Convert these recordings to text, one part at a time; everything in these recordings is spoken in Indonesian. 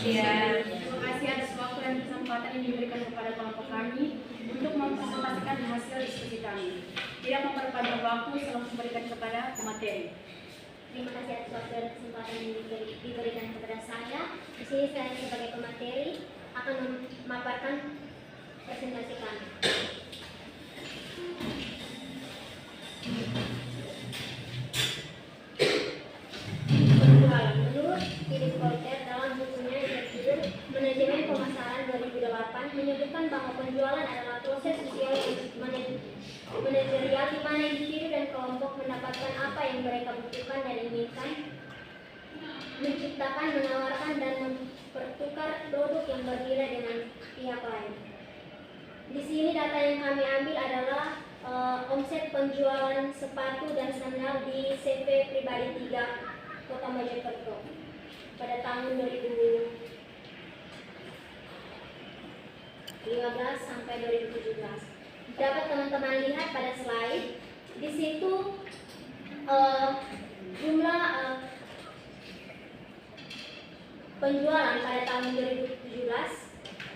Ya, terima kasih atas waktu dan kesempatan yang diberikan kepada kelompok kami untuk mempresentasikan hasil diskusi kami. Tidak memperpanjang waktu, selalu memberikan kepada pemateri. Terima kasih atas waktu dan kesempatan yang diberikan kepada saya. Di sini saya sebagai pemateri akan memaparkan presentasi kami. Menurut Philip Kotler dalam bukunya yang berjudul Manajemen Pemasaran 2008 menyebutkan bahwa penjualan adalah proses sosial manajerial di mana individu dan kelompok mendapatkan apa yang mereka butuhkan dan inginkan, menciptakan, menawarkan, dan mempertukar produk yang bernilai dengan pihak lain. Di sini data yang kami ambil adalah omset penjualan sepatu dan sandal di CV Pribadi 3 Kota Mojokerto pada tahun 2015 sampai 2017. Dapat teman-teman lihat pada slide. Di situ jumlah penjualan pada tahun 2017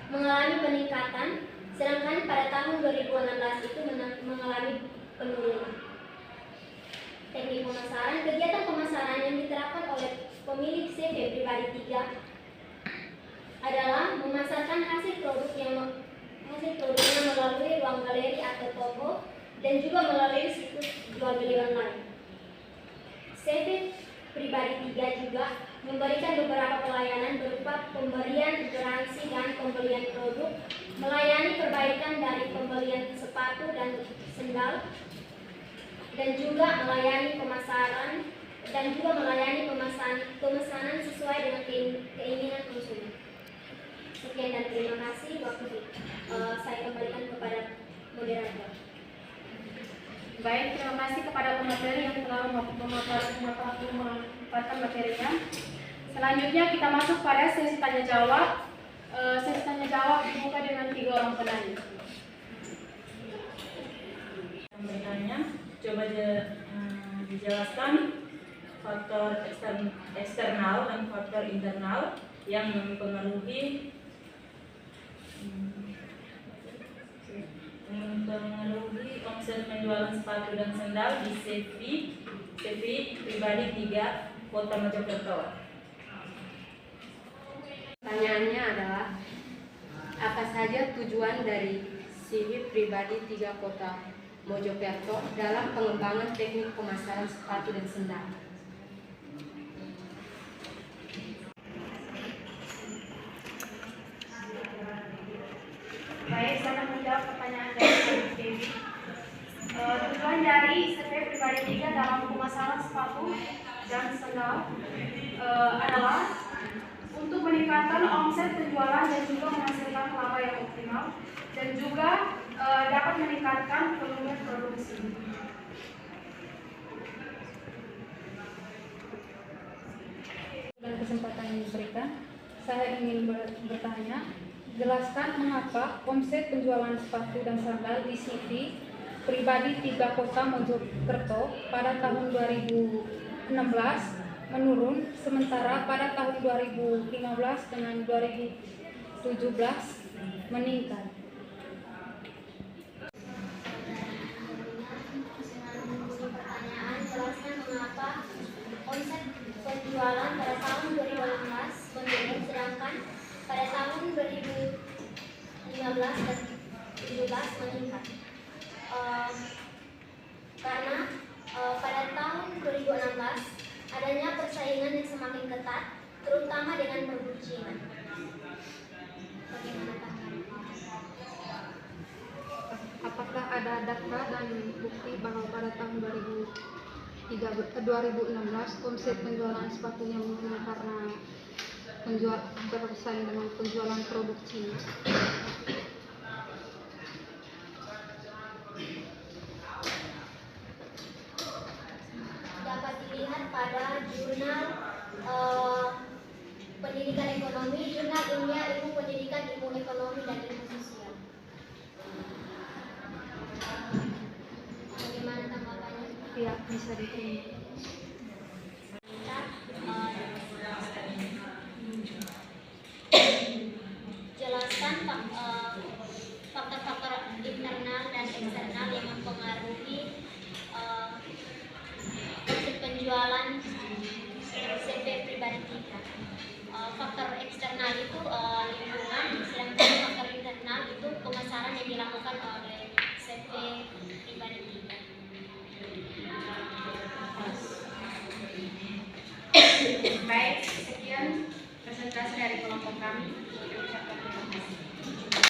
mengalami peningkatan, sedangkan pada tahun 2016 itu mengalami penurunan. Teknik pemasaran, kegiatan pemasaran yang diterapkan oleh pemilik CV Pribadi 3 adalah memasarkan hasil produknya melalui ruang galeri atau toko dan juga melalui situs jual beli online. CV Pribadi 3 juga memberikan beberapa pelayanan berupa pemberian garansi dan pembelian produk, melayani perbaikan dari pembelian sepatu dan sandal, dan juga melayani pemesanan sesuai dengan keinginan konsumen. Sekian dan terima kasih. Waktu saya kembalikan kepada moderator. Baik, terima kasih kepada pemateri yang telah memaparkan materinya. Selanjutnya kita masuk pada sesi tanya jawab. Sesi tanya jawab dibuka dengan 3 orang penanya. Bertanya, coba dijelaskan faktor eksternal dan faktor internal yang mempengaruhi omset penjualan sepatu dan sandal di CV Pribadi 3 Kota Mojokerto. Pertanyaannya adalah, apa saja tujuan dari CV Pribadi 3 Kota Mojokerto dalam pengembangan teknik pemasaran sepatu dan sandal? Baik, saya menjawab pertanyaan dari Dewi. Tujuan dari CV Pribadi 3 dalam pemasaran sepatu dan sandal adalah untuk meningkatkan omset penjualan dan juga menghasilkan laba yang optimal, dan juga dapat meningkatkan volume produksi. Dan kesempatan yang diberikan, saya ingin bertanya, jelaskan mengapa omset penjualan sepatu dan sandal di CV Pribadi 3 Kota Mojokerto pada tahun 2016 menurun, sementara pada tahun 2015 dengan 2017 meningkat. Pertanyaan, jelaskan mengapa omset penjualan pada tahun 2016 menurun, sedangkan pada tahun 2015 dan 2017 meningkat. Karena pada tahun 2016 adanya persaingan yang semakin ketat, terutama dengan produk Cina. Bagaimana tanggapan? Apakah ada data dan bukti bahwa pada tahun 2016 omset penjualan sepatunya menurun karena bersaing dengan penjualan produk Cina? Dapat dilihat pada jurnal pendidikan ekonomi, jurnal ilmiah ilmu pendidikan, ilmu ekonomi, dan ilmu sosial. Bagaimana tanggapannya? Ya, bisa ditunjuk. penjualan CV pribadi kita. Faktor eksternal itu lingkungan, sedangkan faktor internal itu pemasaran yang dilakukan oleh CV pribadi kita. Baik, sekian presentasi dari kelompok kami.